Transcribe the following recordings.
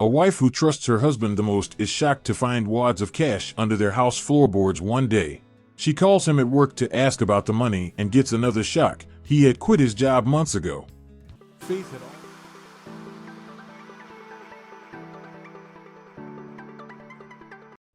A wife who trusts her husband the most is shocked to find wads of cash under their house floorboards one day. She calls him at work to ask about the money and gets another shock. He had quit his job months ago.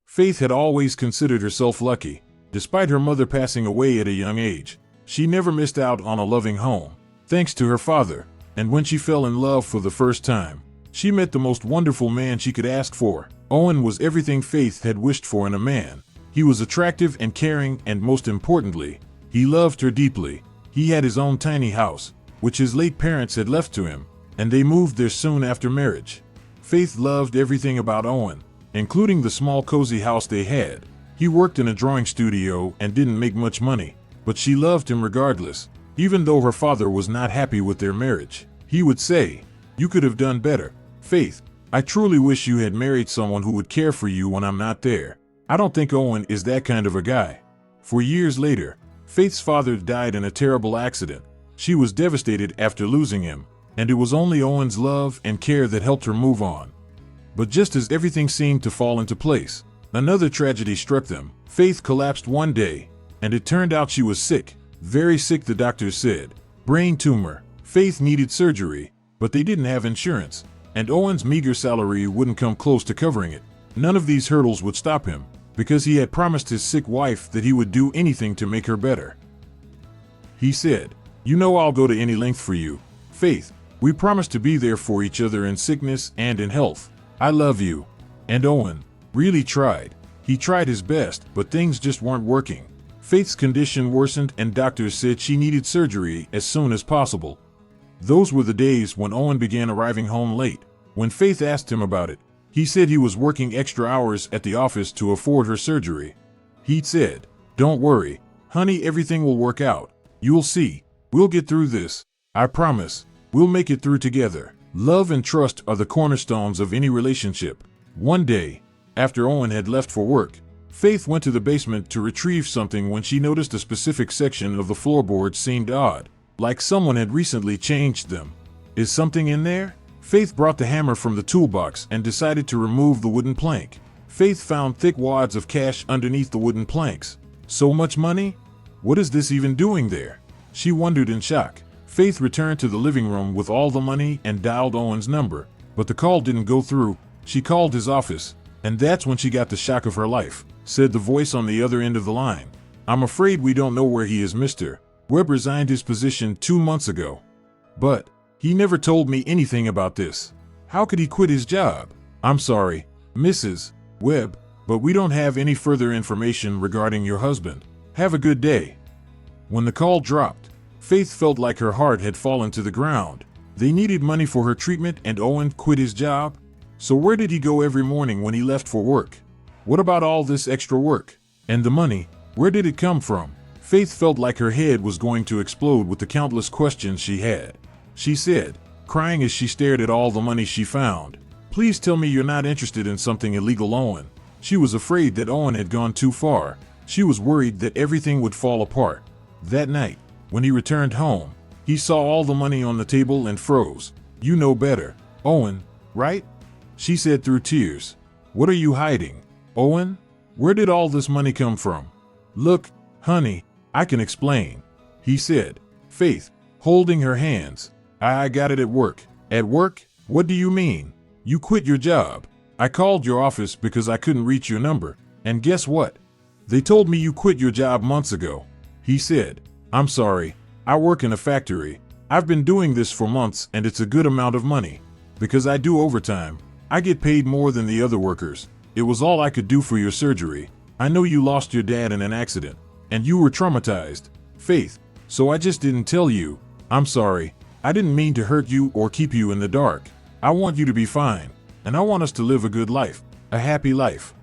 Faith had always considered herself lucky. Despite her mother passing away at a young age, she never missed out on a loving home, thanks to her father. And when she fell in love for the first time, she met the most wonderful man she could ask for. Owen was everything Faith had wished for in a man. He was attractive and caring, and most importantly, he loved her deeply. He had his own tiny house, which his late parents had left to him, and they moved there soon after marriage. Faith loved everything about Owen, including the small cozy house they had. He worked in a drawing studio and didn't make much money, but she loved him regardless. Even though her father was not happy with their marriage, he would say, "You could have done better. Faith, I truly wish you had married someone who would care for you when I'm not there. I don't think Owen is that kind of a guy." For years later, Faith's father died in a terrible accident. She was devastated after losing him, and it was only Owen's love and care that helped her move on. But just as everything seemed to fall into place, another tragedy struck them. Faith collapsed one day, and it turned out she was sick. Very sick, the doctors said. Brain tumor. Faith needed surgery, but they didn't have insurance, and Owen's meager salary wouldn't come close to covering it. None of these hurdles would stop him, because he had promised his sick wife that he would do anything to make her better. He said, "You know I'll go to any length for you, Faith. We promised to be there for each other in sickness and in health. I love you." And Owen really tried. He tried his best, but things just weren't working. Faith's condition worsened, and doctors said she needed surgery as soon as possible. Those were the days when Owen began arriving home late. When Faith asked him about it, he said he was working extra hours at the office to afford her surgery. He said, "Don't worry, honey, everything will work out. You'll see. We'll get through this. I promise. We'll make it through together." Love and trust are the cornerstones of any relationship. One day, after Owen had left for work, Faith went to the basement to retrieve something when she noticed a specific section of the floorboards seemed odd, like someone had recently changed them. "Is something in there?" Faith brought the hammer from the toolbox and decided to remove the wooden plank. Faith found thick wads of cash underneath the wooden planks. So much money? What is this even doing there? She wondered in shock. Faith returned to the living room with all the money and dialed Owen's number, but the call didn't go through. She called his office, and that's when she got the shock of her life. Said the voice on the other end of the line. "I'm afraid we don't know where he is, Mr. Webb resigned his position 2 months ago. But he never told me anything about this. How could he quit his job? I'm sorry, Mrs. Webb, but we don't have any further information regarding your husband. Have a good day." When the call dropped, Faith felt like her heart had fallen to the ground. They needed money for her treatment, and Owen quit his job? So where did he go every morning when he left for work? What about all this extra work? And the money, where did it come from? Faith felt like her head was going to explode with the countless questions she had. She said, crying as she stared at all the money she found, "Please tell me you're not interested in something illegal, Owen." She was afraid that Owen had gone too far. She was worried that everything would fall apart. That night, when he returned home, he saw all the money on the table and froze. "You know better, Owen, right?" she said through tears. "What are you hiding, Owen? Where did all this money come from?" "Look, honey, I can explain," he said. Faith, holding her hands, I got it at work." "At work? What do you mean? You quit your job?" "I called your office because I couldn't reach your number, and guess what? They told me you quit your job months ago," he said. "I'm sorry. I work in a factory. I've been doing this for months, and it's a good amount of money. Because I do overtime, I get paid more than the other workers. It was all I could do for your surgery. I know you lost your dad in an accident, and you were traumatized, Faith, so I just didn't tell you. I'm sorry. I didn't mean to hurt you or keep you in the dark. I want you to be fine, and I want us to live a good life, a happy life."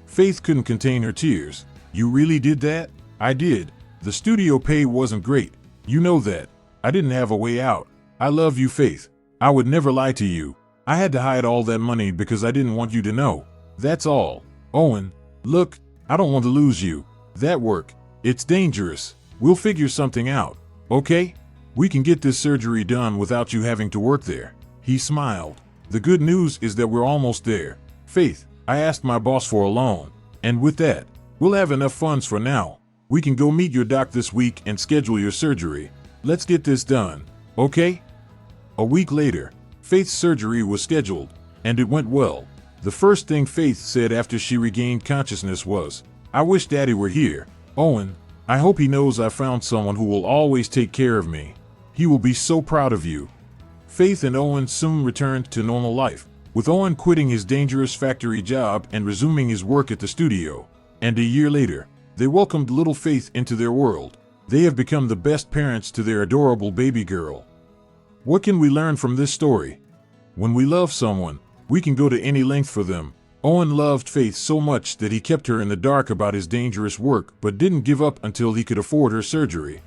Faith couldn't contain her tears. "You really did that?" "I did. The studio pay wasn't great. You know that. I didn't have a way out. I love you, Faith. I would never lie to you. I had to hide all that money because I didn't want you to know. That's all. Owen, look, I don't want to lose you. That work, it's dangerous. We'll figure something out, okay? We can get this surgery done without you having to work there." He smiled. The good news is that we're almost there. Faith, I asked my boss for a loan, and with that, we'll have enough funds for now. We can go meet your doc this week and schedule your surgery. Let's get this done, okay? A week later, Faith's surgery was scheduled, and it went well. The first thing Faith said after she regained consciousness was, "I wish Daddy were here. Owen, I hope he knows I found someone who will always take care of me. He will be so proud of you." Faith and Owen soon returned to normal life, with Owen quitting his dangerous factory job and resuming his work at the studio. And a year later, they welcomed little Faith into their world. They have become the best parents to their adorable baby girl. What can we learn from this story? When we love someone, we can go to any length for them. Owen loved Faith so much that he kept her in the dark about his dangerous work but didn't give up until he could afford her surgery.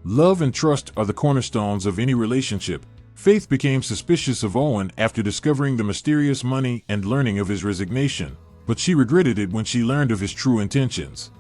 Love and trust are the cornerstones of any relationship. Faith became suspicious of Owen after discovering the mysterious money and learning of his resignation, but she regretted it when she learned of his true intentions.